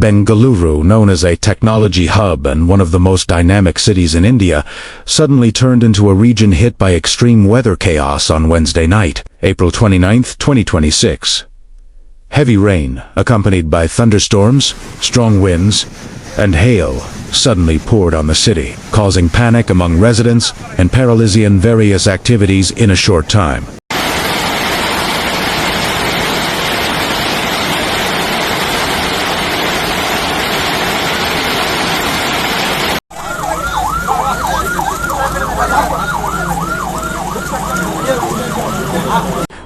Bengaluru, known as a technology hub and one of the most dynamic cities in India, suddenly turned into a region hit by extreme weather chaos on Wednesday night, April 29, 2026. Heavy rain, accompanied by thunderstorms, strong winds, and hail, suddenly poured on the city, causing panic among residents and paralyzing various activities in a short time.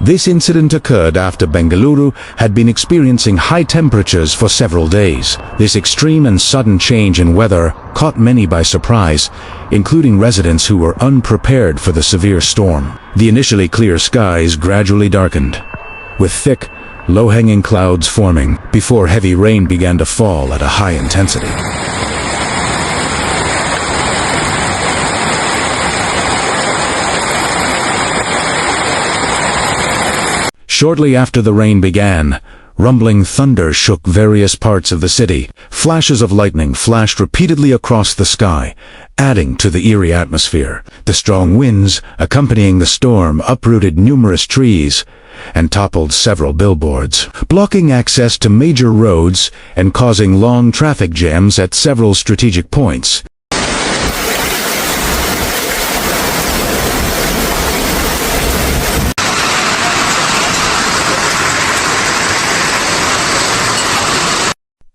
This incident occurred after Bengaluru had been experiencing high temperatures for several days. This extreme and sudden change in weather caught many by surprise, including residents who were unprepared for the severe storm. The initially clear skies gradually darkened, with thick, low-hanging clouds forming before heavy rain began to fall at a high intensity. Shortly after the rain began, rumbling thunder shook various parts of the city. Flashes of lightning flashed repeatedly across the sky, adding to the eerie atmosphere. The strong winds accompanying the storm uprooted numerous trees and toppled several billboards, blocking access to major roads and causing long traffic jams at several strategic points.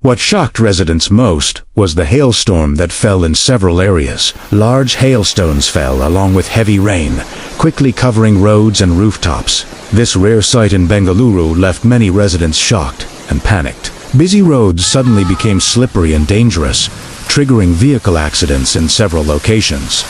What shocked residents most was the hailstorm that fell in several areas. Large hailstones fell along with heavy rain, quickly covering roads and rooftops. This rare sight in Bengaluru left many residents shocked and panicked. Busy roads suddenly became slippery and dangerous, triggering vehicle accidents in several locations.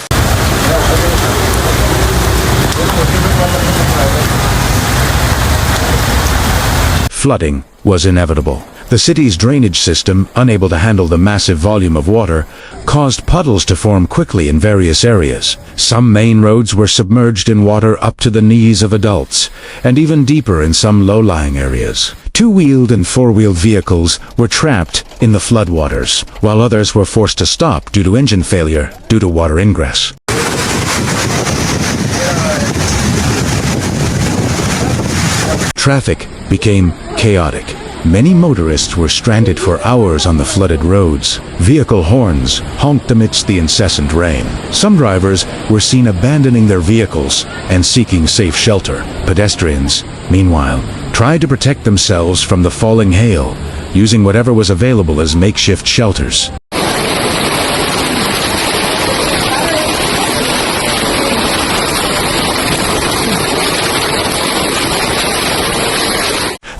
Flooding was inevitable. The city's drainage system, unable to handle the massive volume of water, caused puddles to form quickly in various areas. Some main roads were submerged in water up to the knees of adults, and even deeper in some low-lying areas. Two-wheeled and four-wheeled vehicles were trapped in the floodwaters, while others were forced to stop due to engine failure due to water ingress. Traffic became chaotic. Many motorists were stranded for hours on the flooded roads. Vehicle horns honked amidst the incessant rain. Some drivers were seen abandoning their vehicles and seeking safe shelter. Pedestrians, meanwhile, tried to protect themselves from the falling hail, using whatever was available as makeshift shelters.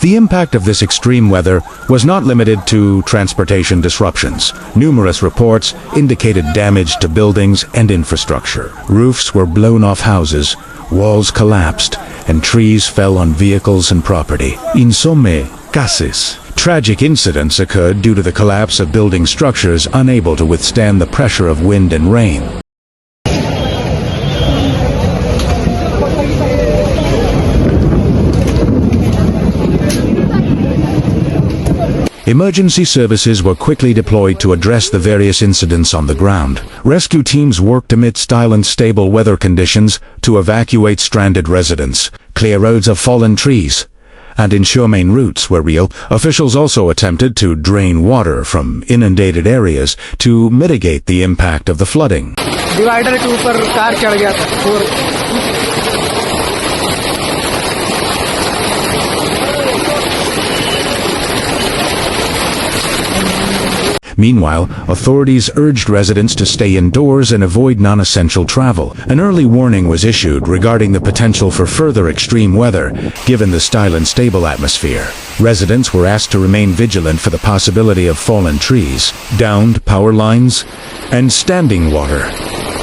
The impact of this extreme weather was not limited to transportation disruptions. Numerous reports indicated damage to buildings and infrastructure. Roofs were blown off houses, walls collapsed, and trees fell on vehicles and property. In some cases, tragic incidents occurred due to the collapse of building structures unable to withstand the pressure of wind and rain. Emergency services were quickly deployed to address the various incidents on the ground. Rescue teams worked amidst unstable weather conditions to evacuate stranded residents, clear roads of fallen trees, and ensure main routes were real. Officials also attempted to drain water from inundated areas to mitigate the impact of the flooding. Divider के ऊपर car चढ़ गया था। Meanwhile, authorities urged residents to stay indoors and avoid non-essential travel. An early warning was issued regarding the potential for further extreme weather, given the still unstable atmosphere. Residents were asked to remain vigilant for the possibility of fallen trees, downed power lines, and standing water,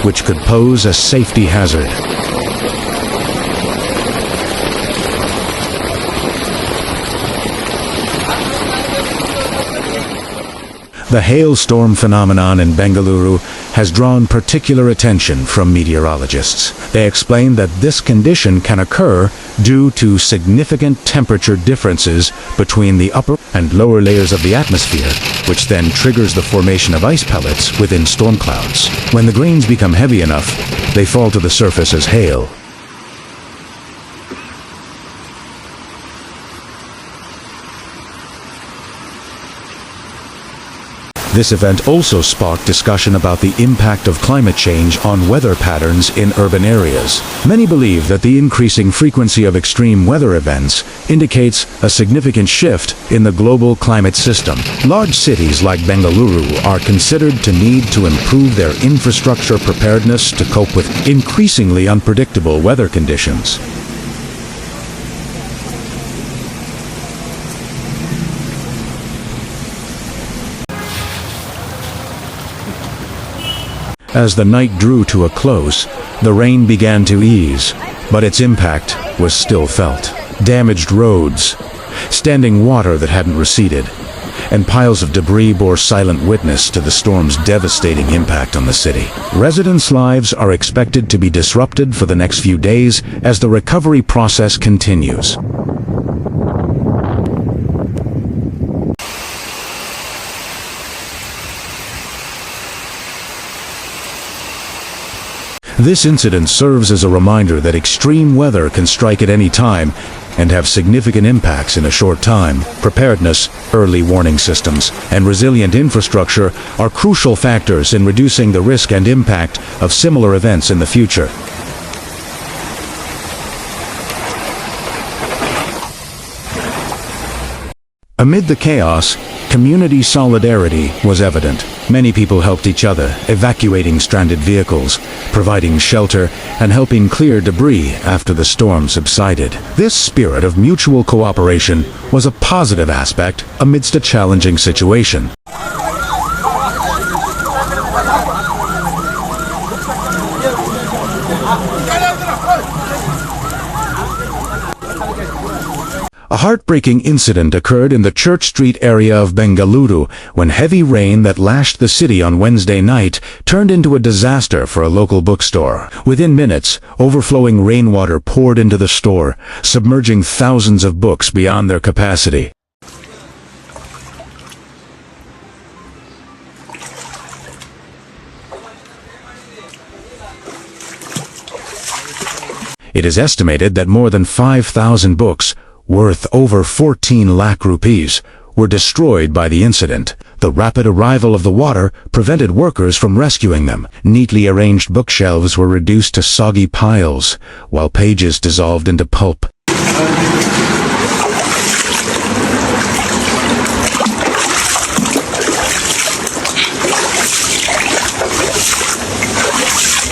which could pose a safety hazard. The hailstorm phenomenon in Bengaluru has drawn particular attention from meteorologists. They explain that this condition can occur due to significant temperature differences between the upper and lower layers of the atmosphere, which then triggers the formation of ice pellets within storm clouds. When the grains become heavy enough, they fall to the surface as hail. This event also sparked discussion about the impact of climate change on weather patterns in urban areas. Many believe that the increasing frequency of extreme weather events indicates a significant shift in the global climate system. Large cities like Bengaluru are considered to need to improve their infrastructure preparedness to cope with increasingly unpredictable weather conditions. As the night drew to a close, the rain began to ease, but its impact was still felt. Damaged roads, standing water that hadn't receded, and piles of debris bore silent witness to the storm's devastating impact on the city. Residents' lives are expected to be disrupted for the next few days as the recovery process continues. This incident serves as a reminder that extreme weather can strike at any time and have significant impacts in a short time. Preparedness, early warning systems, and resilient infrastructure are crucial factors in reducing the risk and impact of similar events in the future. Amid the chaos, community solidarity was evident. Many people helped each other, evacuating stranded vehicles, providing shelter, and helping clear debris after the storm subsided. This spirit of mutual cooperation was a positive aspect amidst a challenging situation. A heartbreaking incident occurred in the Church Street area of Bengaluru when heavy rain that lashed the city on Wednesday night turned into a disaster for a local bookstore. Within minutes, overflowing rainwater poured into the store, submerging thousands of books beyond their capacity. It is estimated that more than 5,000 books, worth over 14 lakh rupees, were destroyed by the incident. The rapid arrival of the water prevented workers from rescuing them. Neatly arranged bookshelves were reduced to soggy piles, while pages dissolved into pulp.